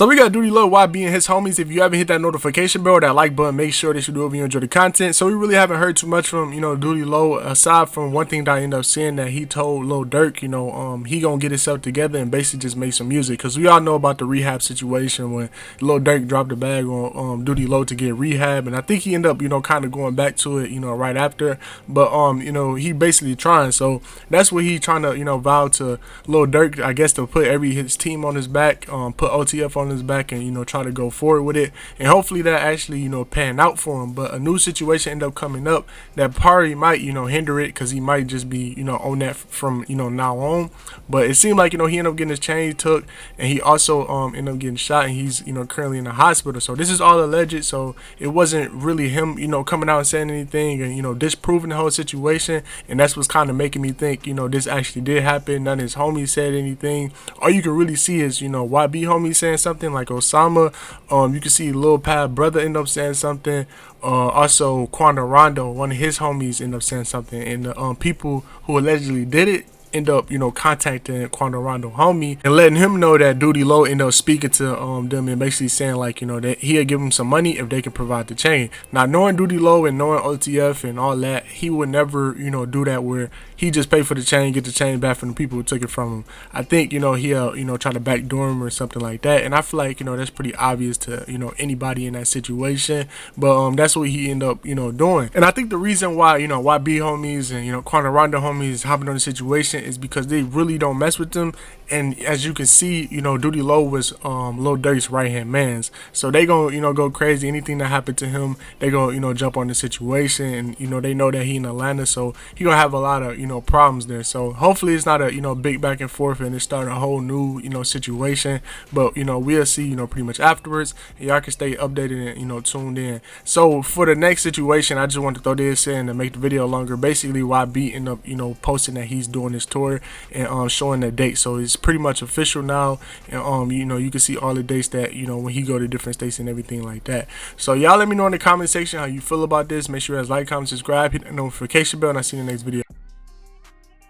So we got Doodie Lo, YB, and his homies. If you haven't hit that notification bell or that like button, make sure that you do if you enjoy the content. So we really haven't heard too much from, Doodie Lo, aside from one thing that I ended up seeing that he told Lil Durk, he gonna get himself together and basically just make some music. Because we all know about the rehab situation when Lil Durk dropped the bag on Doodie Lo to get rehab. And I think he ended up, kind of going back to it, right after. But, he basically trying. So that's what he trying to, vow to Lil Durk, I guess, to put his team on his back, put OTF on his back, and try to go forward with it, and hopefully that actually pan out for him. But a new situation end up coming up that probably might hinder it, because he might just be on that from now on. But it seemed like he ended up getting his chain took, and he also ended up getting shot, and he's currently in the hospital. So this is all alleged, so it wasn't really him coming out and saying anything and disproving the whole situation. And that's what's kind of making me think this actually did happen. None of his homies said anything. All you can really see is YB homies saying something like Osama. You can see Lil Pad brother end up saying something. Also Quando Rondo, one of his homies, end up saying something. And the people who allegedly did it end up contacting Quando Rondo homie and letting him know that Doodie Lo end up speaking to them and basically saying like that he'll give them some money if they can provide the chain. Now, knowing Doodie Lo and knowing OTF and all that, he would never do that where he just pay for the chain, get the chain back from the people who took it from him. I think he'll try to backdoor him or something like that. And I feel like that's pretty obvious to anybody in that situation. But that's what he end up doing. And I think the reason why YB homies and Quando Rondo homies hopping on the situation is because they really don't mess with them. And as you can see, Doodie Lo was Lil Durk's right hand mans, so they gonna go crazy. Anything that happened to him, they gonna jump on the situation, and they know that he in Atlanta, so he gonna have a lot of problems there. So hopefully it's not a big back and forth and it start a whole new situation. But we'll see pretty much afterwards, and y'all can stay updated and tuned in. So for the next situation, I just want to throw this in to make the video longer. Basically, YB end up posting that he's doing this tour and showing the date, so it's pretty much official now. And you can see all the dates that when he go to different states and everything like that. So y'all let me know in the comment section how you feel about this. Make sure you guys like, comment, subscribe, hit the notification bell, and I'll see you in the next video.